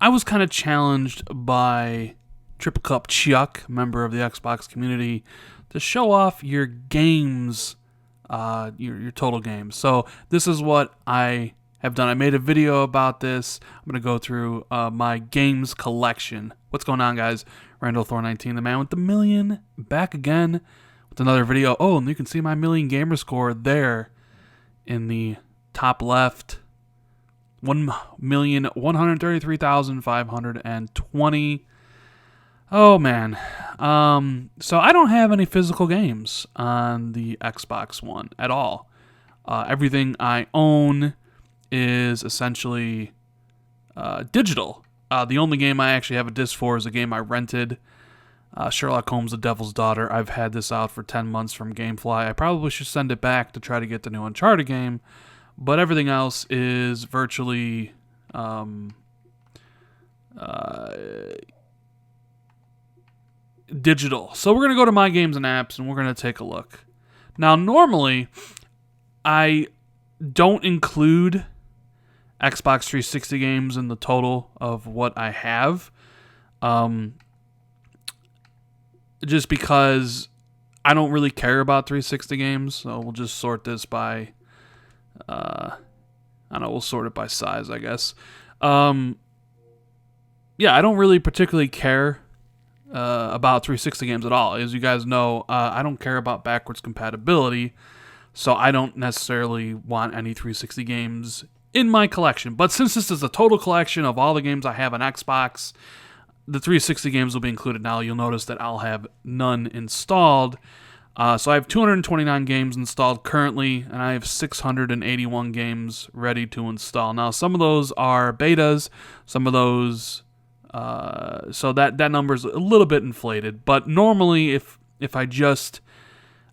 I was kind of challenged by Triple Cup Chuck, member of the Xbox community, to show off your games, your total games. So this is what I have done. I made a video about this. I'm going to go through my games collection. What's going on, guys? Randall Thor 19, the man with the million, back again with another video. Oh, and you can see my million gamer score there in the top left. 1,133,520. Oh, man. So I don't have any physical games on the Xbox One at all. Everything I own is essentially digital. The only game I actually have a disc for is a game I rented, Sherlock Holmes: The Devil's Daughter. I've had this out for 10 months from Gamefly. I probably should send it back to try to get the new Uncharted game, but everything else is virtually digital. So we're going to go to My Games and Apps, and we're going to take a look. Now, normally, I don't include Xbox 360 games in the total of what I have, just because I don't really care about 360 games, so we'll just sort this by, I don't know, we'll sort it by size, I guess. Yeah, I don't really particularly care about 360 games at all. As you guys know, I don't care about backwards compatibility, so I don't necessarily want any 360 games in my collection. But since this is a total collection of all the games I have on Xbox, the 360 games will be included. Now you'll notice that I'll have none installed. So I have 229 games installed currently, and I have 681 games ready to install. Now some of those are betas, some of those, so that number's a little bit inflated. But normally, if I just,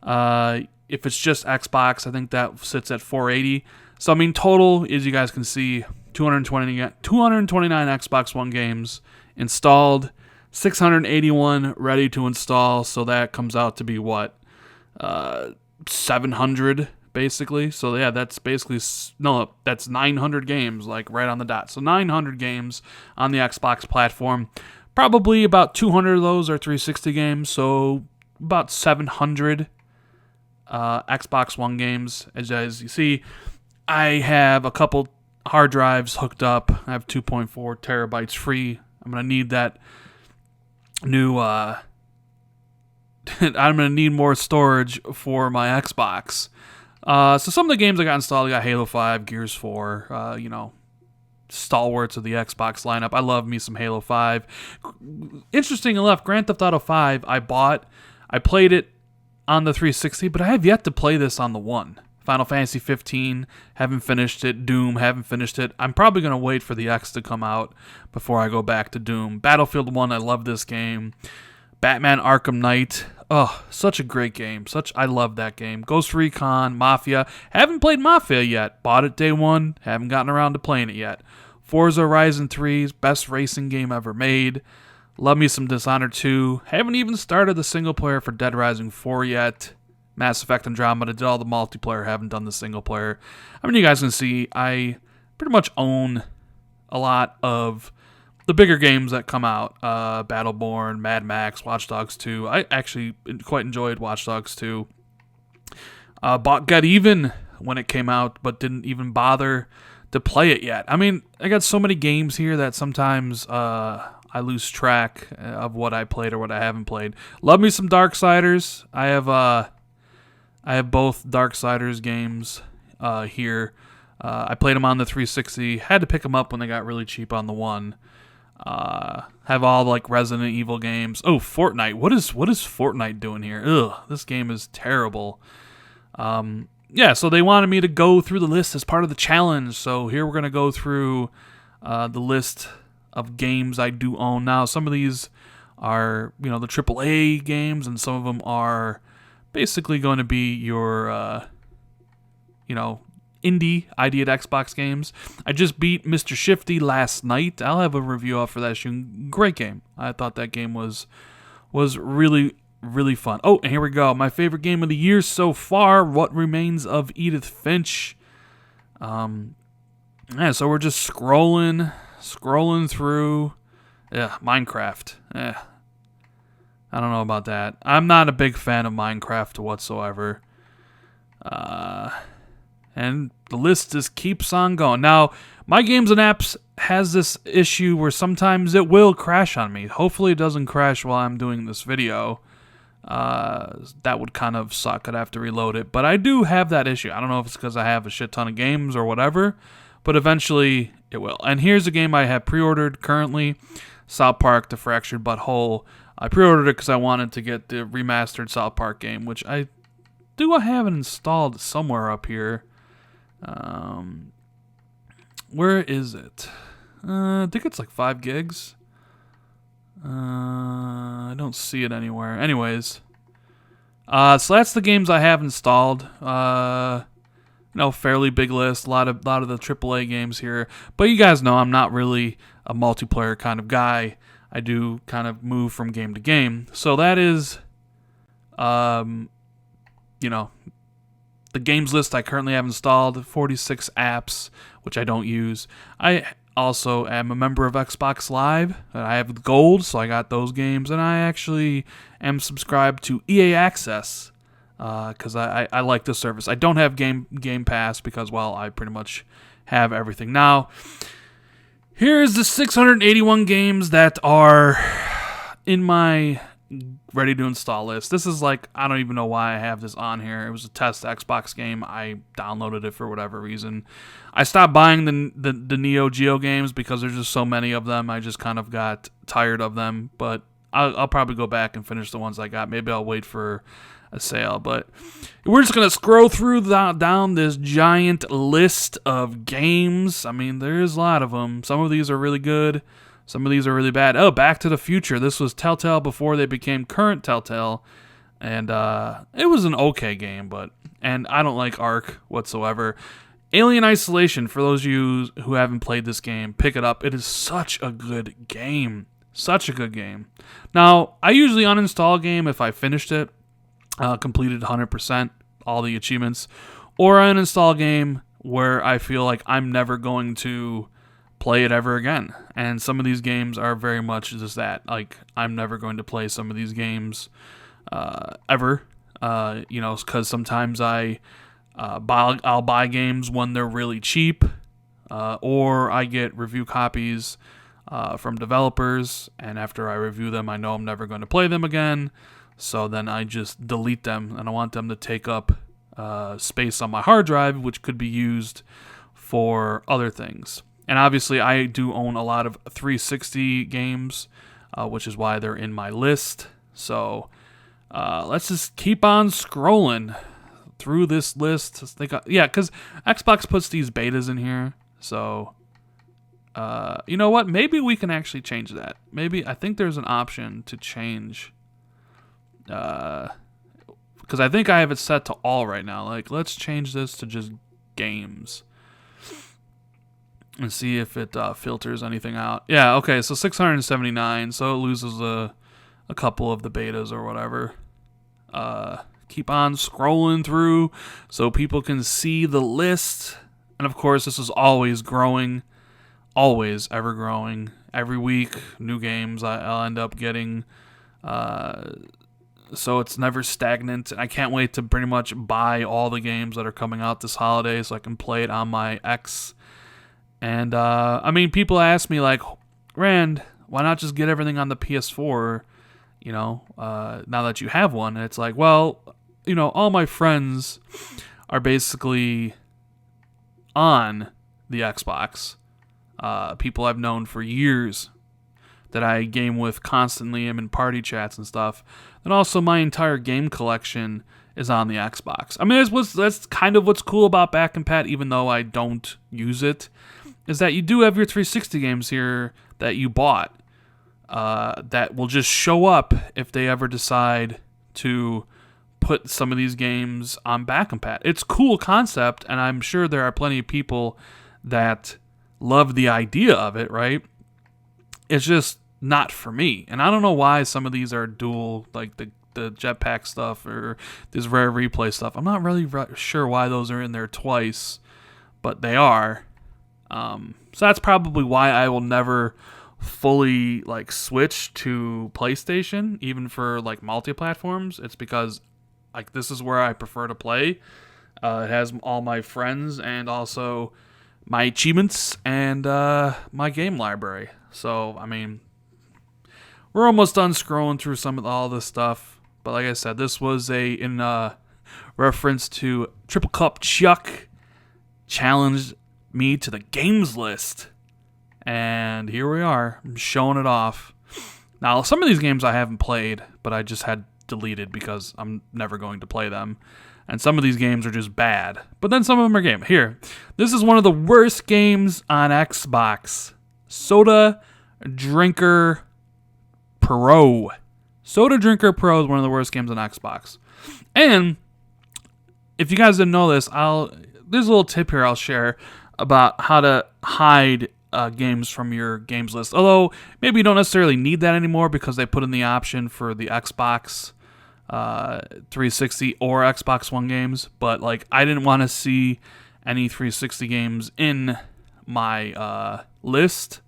if it's just Xbox, I think that sits at 480. So, I mean, total, as you guys can see, 229 Xbox One games installed, 681 ready to install, so that comes out to be, what, 700, basically? So, yeah, that's basically, no, that's 900 games, like, right on the dot. So, 900 games on the Xbox platform. Probably about 200 of those are 360 games, so about 700 Xbox One games, as you see. I have a couple hard drives hooked up. I have 2.4 terabytes free. I'm going to need that new, I'm going to need more storage for my Xbox. So some of the games I got installed, I got Halo 5, Gears 4, stalwarts of the Xbox lineup. I love me some Halo 5. Interesting enough, Grand Theft Auto 5 I played it on the 360, but I have yet to play this on the One. Final Fantasy 15, haven't finished it. Doom, haven't finished it. I'm probably going to wait for the X to come out before I go back to Doom. Battlefield 1, I love this game. Batman Arkham Knight, oh, such a great game. I love that game. Ghost Recon, Mafia, haven't played Mafia yet. Bought it day one, haven't gotten around to playing it yet. Forza Horizon 3's best racing game ever made. Love me some Dishonored 2. Haven't even started the single player for Dead Rising 4 yet. Mass Effect Andromeda, did all the multiplayer, haven't done the single player. I mean, you guys can see I pretty much own a lot of the bigger games that come out. Battleborn, Mad Max, Watch Dogs 2. I actually quite enjoyed Watch Dogs 2. Bought Get Even when it came out, but didn't even bother to play it yet. I mean, I got so many games here that sometimes I lose track of what I played or what I haven't played. Love me some Darksiders. I have both Darksiders games here. I played them on the 360. Had to pick them up when they got really cheap on the One. Have all like Resident Evil games. Oh, Fortnite. What is Fortnite doing here? Ugh, this game is terrible. Yeah, so they wanted me to go through the list as part of the challenge. So here we're going to go through the list of games I do own. Now, some of these are, the AAA games, and some of them are basically going to be your, indie ID at Xbox games. I just beat Mr. Shifty last night. I'll have a review out for that. Great game. I thought that game was really, really fun. Oh, and here we go. My favorite game of the year so far, What Remains of Edith Finch. Yeah, so we're just scrolling scrolling through. Yeah, Minecraft. I don't know about that. I'm not a big fan of Minecraft whatsoever. And the list just keeps on going. Now, my games and apps has this issue where sometimes it will crash on me. Hopefully it doesn't crash while I'm doing this video. That would kind of suck. I'd have to reload it. But I do have that issue. I don't know if it's because I have a shit ton of games or whatever, but eventually it will. And here's a game I have pre-ordered currently. South Park: The Fractured But Whole. I pre-ordered it because I wanted to get the remastered South Park game, which I have it installed somewhere up here. Where is it? I think it's like 5 gigs. I don't see it anywhere. Anyways, so that's the games I have installed. Fairly big list. A lot of the AAA games here. But you guys know I'm not really a multiplayer kind of guy. I do kind of move from game to game. So that is, the games list I currently have installed, 46 apps, which I don't use. I also am a member of Xbox Live. I have gold, so I got those games. And I actually am subscribed to EA Access because I like the service. I don't have Game Pass because, well, I pretty much have everything. Now, here's the 681 games that are in my ready to install list. This is like, I don't even know why I have this on here. It was a test Xbox game. I downloaded it for whatever reason. I stopped buying the Neo Geo games because there's just so many of them. I just kind of got tired of them, but I'll probably go back and finish the ones I got. Maybe I'll wait for a sale, but we're just going to scroll through down this giant list of games. I mean, there's a lot of them. Some of these are really good. Some of these are really bad. Oh, Back to the Future. This was Telltale before they became current Telltale, and it was an okay game, and I don't like Ark whatsoever. Alien Isolation, for those of you who haven't played this game, pick it up. It is such a good game. Such a good game. Now, I usually uninstall a game if I finished it, completed 100%, all the achievements, or I uninstall a game where I feel like I'm never going to play it ever again. And some of these games are very much just that. Like, I'm never going to play some of these games ever, because sometimes I'll buy games when they're really cheap, or I get review copies from developers, and after I review them, I know I'm never going to play them again, so then I just delete them, and I want them to take up space on my hard drive, which could be used for other things. And obviously, I do own a lot of 360 games, which is why they're in my list. So let's just keep on scrolling through this list. Because Xbox puts these betas in here. So, you know what? Maybe we can actually change that. I think there's an option to change. Because I think I have it set to all right now. Like, let's change this to just games. And see if it filters anything out. Yeah, okay, so 679, so it loses a couple of the betas or whatever. Keep on scrolling through so people can see the list. And of course, this is always growing. Always, ever growing. Every week, new games I'll end up getting. So it's never stagnant. I can't wait to pretty much buy all the games that are coming out this holiday so I can play it on my X. And, people ask me, like, Rand, why not just get everything on the PS4, now that you have one? And it's like, well, all my friends are basically on the Xbox. People I've known for years that I game with constantly. I'm in party chats and stuff. And also my entire game collection is on the Xbox. I mean, that's kind of what's cool about Back and Pat, even though I don't use it. Is that you do have your 360 games here that you bought that will just show up if they ever decide to put some of these games on Back and Pat. It's a cool concept, and I'm sure there are plenty of people that love the idea of it, right? It's just not for me. And I don't know why some of these are dual, like the jetpack stuff or this rare replay stuff. I'm not really sure why those are in there twice, but they are. So that's probably why I will never fully like switch to PlayStation, even for like multi-platforms. It's because like this is where I prefer to play. It has all my friends and also my achievements and my game library. So I mean, we're almost done scrolling through all this stuff. But like I said, this was in reference to Triple Cup Chuck challenged me to the games list. And here we are. I'm showing it off. Now, some of these games I haven't played, but I just had deleted because I'm never going to play them. And some of these games are just bad. But then some of them are game. Here, this is one of the worst games on Xbox. Soda Drinker Pro. Soda Drinker Pro is one of the worst games on Xbox. And if you guys didn't know this, there's a little tip here I'll share about how to hide games from your games list. Although maybe you don't necessarily need that anymore because they put in the option for the Xbox 360 or Xbox One games. But like, I didn't want to see any 360 games in my list,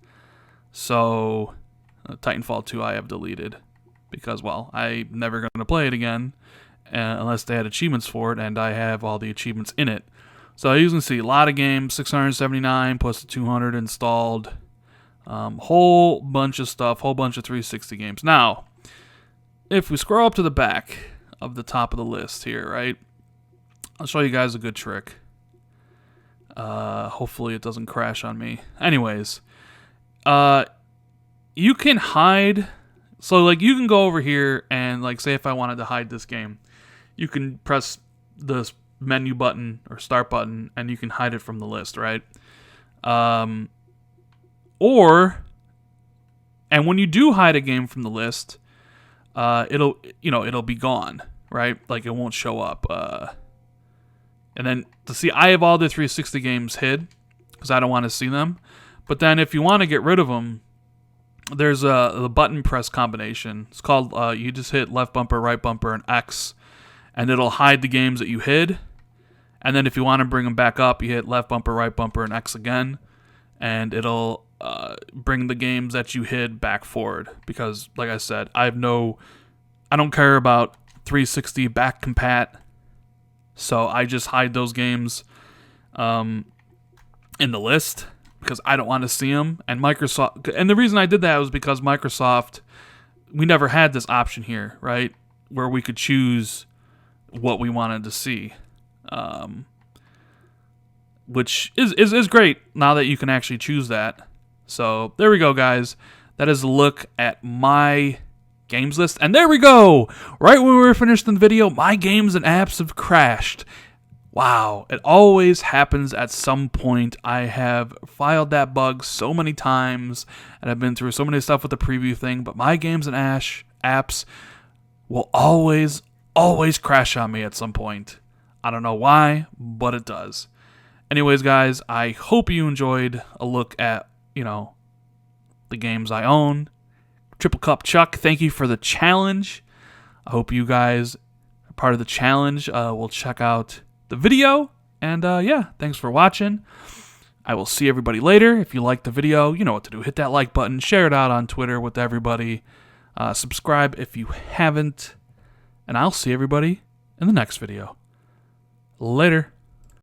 so Titanfall 2 I have deleted because, well, I'm never going to play it again unless they had achievements for it, and I have all the achievements in it. So you can see a lot of games, 679 plus the 200 installed, whole bunch of stuff, whole bunch of 360 games. Now, if we scroll up to the back of the top of the list here, right, I'll show you guys a good trick. Hopefully it doesn't crash on me. Anyways, you can hide. So like, you can go over here and like, say if I wanted to hide this game, you can press the menu button or start button and you can hide it from the list, right? And when you do hide a game from the list, it'll be gone, right? Like, it won't show up. And then to see, I have all the 360 games hid because I don't want to see them. But then if you want to get rid of them, there's the button press combination. It's called, you just hit left bumper, right bumper, and X, and it'll hide the games that you hid. And then if you want to bring them back up, you hit left bumper, right bumper, and X again, and it'll bring the games that you hid back forward. Because, like I said, I don't care about 360 back compat, so I just hide those games in the list because I don't want to see them. And Microsoft, and the reason I did that was because Microsoft, we never had this option here, right, where we could choose what we wanted to see, which is great now that you can actually choose that. So there we go, guys. That is a look at my games list. And there we go. Right when we were finished in the video, my games and apps have crashed. Wow. It always happens at some point. I have filed that bug so many times, and I've been through so many stuff with the preview thing, but my games and apps will always crash on me at some point. I don't know why, but it does. Anyways, guys, I hope you enjoyed a look at, the games I own. Triple Cup Chuck, thank you for the challenge. I hope you guys are part of the challenge. Will check out the video. And yeah, thanks for watching. I will see everybody later. If you liked the video, you know what to do. Hit that like button. Share it out on Twitter with everybody. Subscribe if you haven't. And I'll see everybody in the next video. Later.